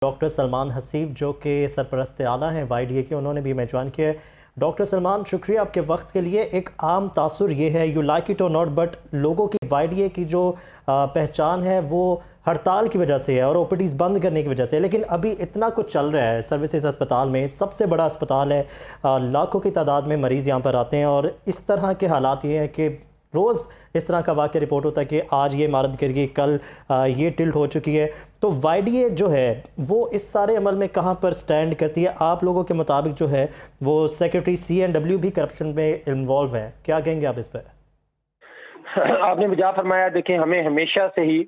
Doctor Salman Haseeb जो कि सरपरस्त आला हैं YDA के, उन्होंने भी हमें ज्वाइन किया है। डॉक्टर सलमान, शुक्रिया आपके वक्त के लिए। एक आम तासुर ये है, यू लाइक इट और नॉट, बट लोगों की YDA की जो पहचान है वो हड़ताल की वजह से है और OPDs बंद करने की वजह से है। लेकिन अभी इतना कुछ चल रहा है सर्विसेज अस्पताल में, सबसे बड़ा अस्पताल है, लाखों की तादाद में मरीज़ यहाँ पर आते हैं और इस तरह के हालात ये हैं कि रोज़ इस तरह का वाक़या रिपोर्ट होता है कि आज ये इमारत गिर गई, कल ये टिल्ट हो चुकी है। तो YDA जो है वो इस सारे अमल में कहाँ पर स्टैंड करती है? आप लोगों के मुताबिक जो है वो सेक्रेटरी CNW भी करप्शन में इन्वॉल्व है, क्या कहेंगे आप इस पर? आपने वजह फरमाया। देखें, हमें हमेशा से ही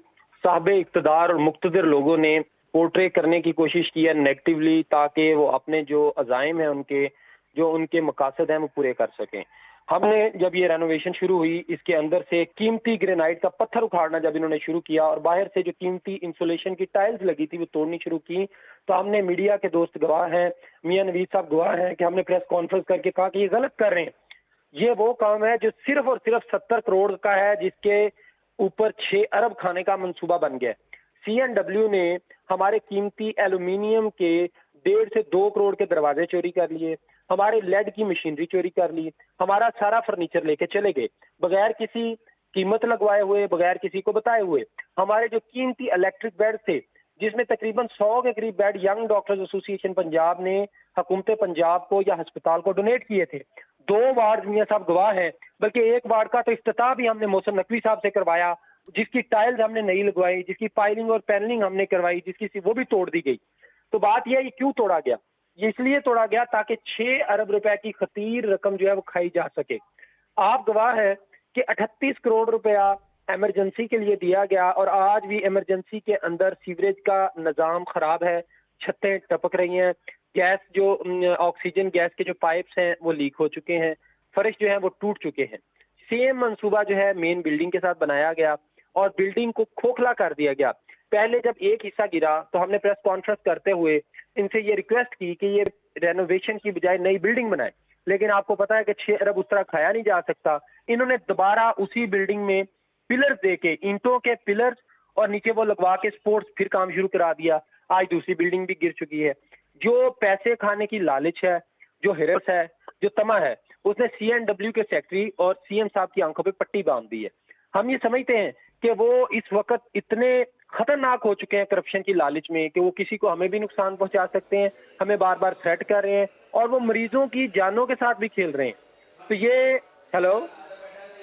साहबे इक़्तिदार और मुक़्तदिर लोगों ने पोर्ट्रे करने की कोशिश की है नेगेटिवली, ताकि वो अपने जो अज़ाइम हैं, उनके मकासद हैं, वो पूरे कर सकें। हमने जब ये रेनोवेशन शुरू हुई, इसके अंदर से कीमती ग्रेनाइट का पत्थर उखाड़ना जब इन्होंने शुरू किया और बाहर से जो कीमती इंसुलेशन की टाइल्स लगी थी वो तोड़नी शुरू की, तो हमने मीडिया के दोस्त गवाह हैं, मियां नवीद साहब गवाह हैं कि हमने प्रेस कॉन्फ्रेंस करके कहा कि ये गलत कर रहे हैं। ये वो काम है जो सिर्फ और सिर्फ 70 करोड़ का है, जिसके ऊपर 6 अरब खाने का मंसूबा बन गया। CNW ने हमारे कीमती एल्यूमिनियम के 1.5 से 2 करोड़ के दरवाजे चोरी कर लिए, हमारे लेड की मशीनरी चोरी कर ली, हमारा सारा फर्नीचर लेके चले गए बगैर किसी कीमत लगवाए हुए, बगैर किसी को बताए हुए। हमारे जो कीमती इलेक्ट्रिक बेड थे, जिसमें तकरीबन 100 के करीब bed young doctors association Punjab ने हुकूमत पंजाब को या अस्पताल को डोनेट किए थे। 2 वार्ड मियां साहब गवाह हैं, बल्कि एक वार्ड का तो इफ्तिताह भी हमने मौसम नकवी साहब से करवाया, जिसकी टाइल्स हमने नई लगवाई, जिसकी पाइलिंग और पैनलिंग हमने करवाई, जिसकी वो भी तोड़ दी गई। तो बात यह है, ये क्यों तोड़ा गया? ये इसलिए तोड़ा गया ताकि 6 अरब रुपए की खतीर रकम जो है वो खाई जा सके। आप गवाह है कि 38 करोड़ रुपया इमरजेंसी के लिए दिया गया और आज भी इमरजेंसी के अंदर सीवरेज का निजाम खराब है, छतें टपक रही हैं, गैस जो ऑक्सीजन गैस के जो पाइप्स हैं वो लीक हो चुके हैं, फर्श जो है वो टूट चुके हैं। सेम मंसूबा जो है मेन बिल्डिंग के साथ बनाया गया और बिल्डिंग को खोखला कर दिया गया। पहले जब एक हिस्सा गिरा तो हमने प्रेस कॉन्फ्रेंस करते हुए इनसे ये रिक्वेस्ट की कि ये रेनोवेशन की बजाय नई बिल्डिंग बनाए, लेकिन आपको पता है कि 6 अरब उस तरह खाया नहीं जा सकता। इन्होंने दोबारा उसी बिल्डिंग में पिलर्स देके, ईंटों के पिलर्स और नीचे वो लगवा के स्पोर्ट्स फिर काम शुरू करा दिया। आज दूसरी बिल्डिंग भी गिर चुकी है। जो पैसे खाने की लालच है, जो हिरस है, जो तमा है, उसने CNW के सेक्रेटरी और CM साहब की आंखों पे पट्टी बांध दी है। हम ये समझते हैं कि वो इस वक्त इतने खतरनाक हो चुके हैं करप्शन की लालच में कि वो किसी को, हमें भी नुकसान पहुंचा सकते हैं, हमें बार बार थ्रेट कर रहे हैं और वो मरीजों की जानों के साथ भी खेल रहे हैं। तो ये हेलो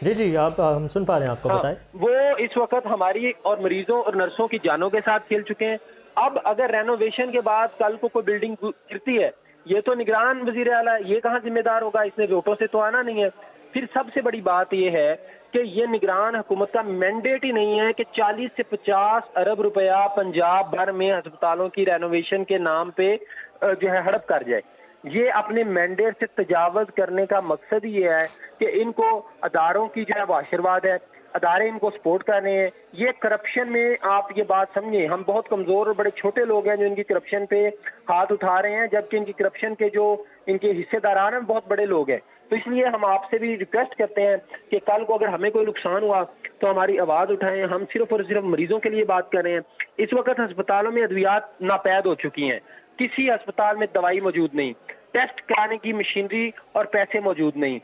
जी, आप हम सुन पा रहे हैं, आपको बताएं। वो इस वक्त हमारी और मरीजों और नर्सों की जानों के साथ खेल चुके हैं। अब अगर रेनोवेशन के बाद कल को कोई बिल्डिंग गिरती है, ये तो निगरान वजीर आला है, ये कहाँ जिम्मेदार होगा? इसने वोटों से तो आना नहीं है। फिर सबसे बड़ी बात यह है कि ये निगरान हुकूमत का मैंडेट ही नहीं है कि 40 से 50 अरब रुपया पंजाब भर में अस्पतालों की रेनोवेशन के नाम पे जो है हड़प कर जाए। ये अपने मैंडेट से तजावज करने का मकसद ये है कि इनको अदारों की जो है वो आशीर्वाद है, अदारे इनको सपोर्ट कर रहे हैं। ये करप्शन में आप ये बात समझें, हम बहुत कमजोर और बड़े छोटे लोग हैं जो इनकी करप्शन पे हाथ उठा रहे हैं, जबकि इनकी करप्शन के जो इनके हिस्सेदारान हैं बहुत बड़े लोग हैं। तो इसलिए हम आपसे भी रिक्वेस्ट करते हैं कि कल को अगर हमें कोई नुकसान हुआ तो हमारी आवाज उठाएं। हम सिर्फ और सिर्फ मरीजों के लिए बात कर रहे हैं। इस वक्त अस्पतालों में अद्वियात नापैद हो चुकी हैं, किसी अस्पताल में दवाई मौजूद नहीं, टेस्ट कराने की मशीनरी और पैसे मौजूद नहीं,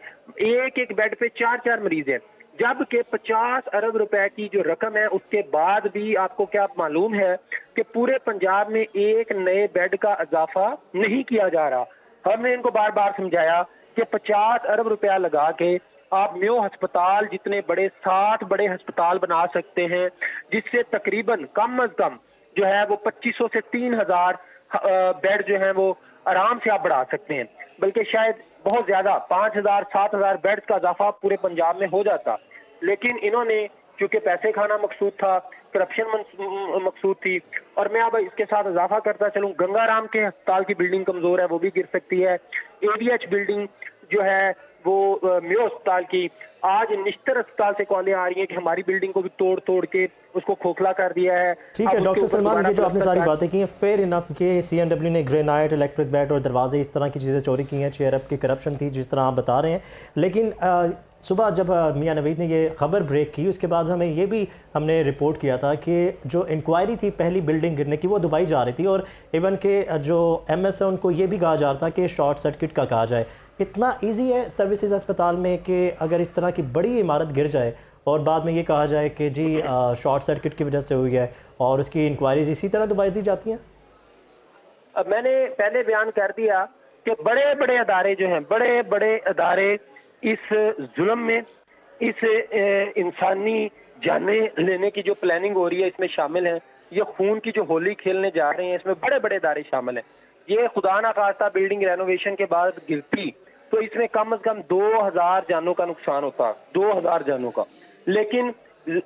एक एक बेड पे 4-4 मरीज हैं, जबकि 50 अरब रुपए की जो रकम है उसके बाद भी आपको क्या मालूम है कि पूरे पंजाब में एक नए बेड का इजाफा नहीं किया जा रहा। हमने इनको बार बार समझाया कि 50 अरब रुपया लगा के आप मेयो अस्पताल जितने बड़े 60 बड़े अस्पताल बना सकते हैं, जिससे तकरीबन कम अज कम जो है वो 2500 से 3000 बेड जो है वो आराम से आप बढ़ा सकते हैं, बल्कि शायद बहुत ज्यादा 5000-7000 बेड का इजाफा पूरे पंजाब में हो जाता। लेकिन इन्होंने, चूंकि पैसे खाना मकसूद था, करप्शन मकसूद थी, और मैं अब इसके साथ इजाफा करता चलूं, गंगाराम के अस्पताल की बिल्डिंग कमजोर है, वो भी गिर सकती है। ADH बिल्डिंग जो है वो मेयो अस्पताल की, आज निश्तर अस्पताल से कॉलें आ रही हैं कि हमारी बिल्डिंग को भी तोड़ तोड़ के उसको खोखला कर दिया है। ठीक है डॉक्टर सलमान, ये जो आपने सारी बातें की हैं, फेयर इनफ कि CNW ने ग्रेनाइट, इलेक्ट्रिक बेड और दरवाजे इस तरह की चीज़ें चोरी की हैं, 6 अरब की करप्शन थी जिस तरह आप बता रहे हैं, लेकिन सुबह जब मियां नवीद ने ये खबर ब्रेक की, उसके बाद हमने रिपोर्ट किया था कि जो इंक्वायरी थी पहली बिल्डिंग गिरने की वो दुबई जा रही थी, और इवन के जो एमएस है उनको ये भी कहा जा रहा था कि शॉर्ट सर्किट का कहा जाए। इतना इजी है सर्विसेज अस्पताल में कि अगर इस तरह की बड़ी इमारत गिर जाए और बाद में ये कहा जाए कि जी शॉर्ट सर्किट की वजह से हुई है, और उसकी इंक्वायरीज इसी तरह दुबई दी जाती हैं? अब मैंने पहले बयान कर दिया कि बड़े बड़े अदारे जो हैं, बड़े बड़े अदारे इस जुल्म में, इस इंसानी जाने लेने की जो प्लानिंग हो रही है इसमें शामिल हैं। ये खून की जो होली खेलने जा रहे हैं इसमें बड़े बड़े अदारे शामिल हैं। ये खुदा ना खास्ता बिल्डिंग रेनोवेशन के बाद गिरती तो इसमें कम से कम 2000 जानों का नुकसान होता, 2000 जानों का। लेकिन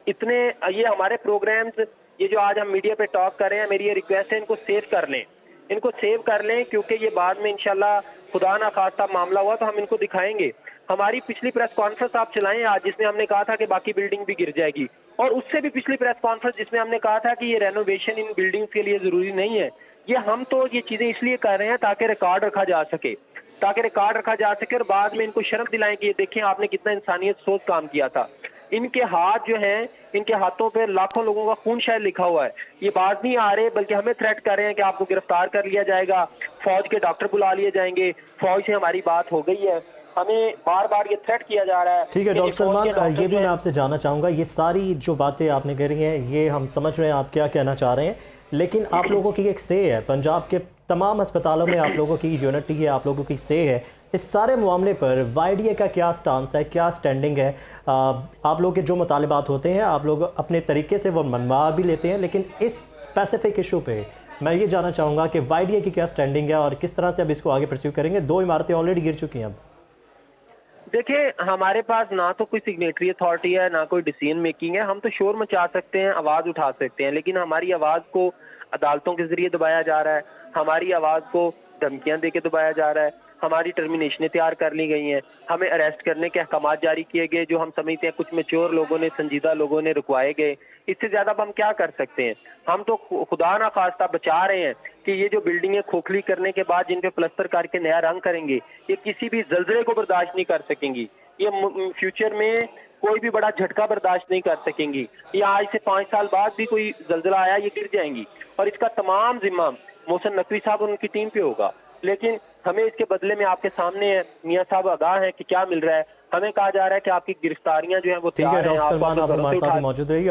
इतने ये हमारे प्रोग्राम्स, ये जो आज हम मीडिया पे टॉक कर रहे हैं, मेरी ये रिक्वेस्ट है इनको सेव कर लें, इनको सेव कर लें, क्योंकि ये बाद में इंशाल्लाह खुदा ना खास्ता मामला हुआ तो हम इनको दिखाएंगे। हमारी पिछली प्रेस कॉन्फ्रेंस आप चलाएं आज, जिसमें हमने कहा था कि बाकी बिल्डिंग भी गिर जाएगी, और उससे भी पिछली प्रेस कॉन्फ्रेंस जिसमें हमने कहा था कि ये रेनोवेशन इन बिल्डिंग्स के लिए जरूरी नहीं है। ये हम तो ये चीजें इसलिए कर रहे हैं ताकि रिकॉर्ड रखा जा सके, और बाद में इनको शर्म दिलाएं कि ये देखें आपने कितना इंसानियत सोच काम किया था। इनके हाथ जो हैं, इनके हाथों पे लाखों लोगों का खून शायद लिखा हुआ है। ये बाज नहीं आ रहे, बल्कि हमें थ्रेट कर रहे हैं कि आपको गिरफ्तार कर लिया जाएगा, फौज के डॉक्टर बुला लिए जाएंगे, फौज से हमारी बात हो गई है। हमें बार बार ये थ्रेट किया जा रहा है। ठीक है डॉक्टर सलमान, ये भी मैं आपसे जानना चाहूँगा, ये सारी जो बातें आपने करी हैं ये हम समझ रहे हैं आप क्या कहना चाह रहे हैं, लेकिन आप लोगों की एक से है, पंजाब के तमाम अस्पतालों में आप लोगों की यूनिटी है, आप लोगों की से है। इस सारे मामले पर वाईडीए का क्या स्टांस है, क्या स्टैंडिंग है? आप लोग के जो मुतालिबात होते हैं आप लोग अपने तरीके से वो मनवा भी लेते हैं, लेकिन इस स्पेसिफिक इशू पे मैं ये जानना चाहूँगा कि वाईडीए की क्या स्टैंडिंग है और किस तरह से अब इसको आगे परस्यू करेंगे? 2 इमारतें ऑलरेडी गिर चुकी हैं अब। देखिए, हमारे पास ना तो कोई सिग्नेटरी अथॉरिटी है, ना कोई डिसीजन मेकिंग है। हम तो शोर मचा सकते हैं, आवाज उठा सकते हैं, लेकिन हमारी आवाज को अदालतों के जरिए दबाया जा रहा है, हमारी आवाज को धमकियां देके दबाया जा रहा है, हमारी टर्मिनेशनें तैयार कर ली गई हैं, हमें अरेस्ट करने के अहकाम जारी किए गए जो हम समझते हैं कुछ मैच्योर लोगों ने, संजीदा लोगों ने रुकवाए गए। इससे ज्यादा अब हम क्या कर सकते हैं? हम तो खुदा ना खास्ता बचा रहे हैं कि ये जो बिल्डिंगें खोखली करने के बाद जिन पे प्लस्तर करके नया रंग करेंगे, ये किसी भी जल्जले को बर्दाश्त नहीं कर सकेंगी। ये फ्यूचर में कोई भी बड़ा झटका बर्दाश्त नहीं कर सकेंगी। ये आज से 5 साल बाद भी कोई जल्जला आया, ये गिर जाएंगी, और इसका तमाम जिम्मा मोहसिन नकवी साहब और उनकी टीम पे होगा। लेकिन हमें इसके बदले में आपके सामने है, मियां साहब आगाह हैं कि क्या मिल रहा है। हमें कहा जा रहा है कि आपकी गिरफ्तारियां जो है वो ठीक है तैयार हैं। डॉक्टर सलमान, आप हमारे साथ उठा मौजूद रहिए।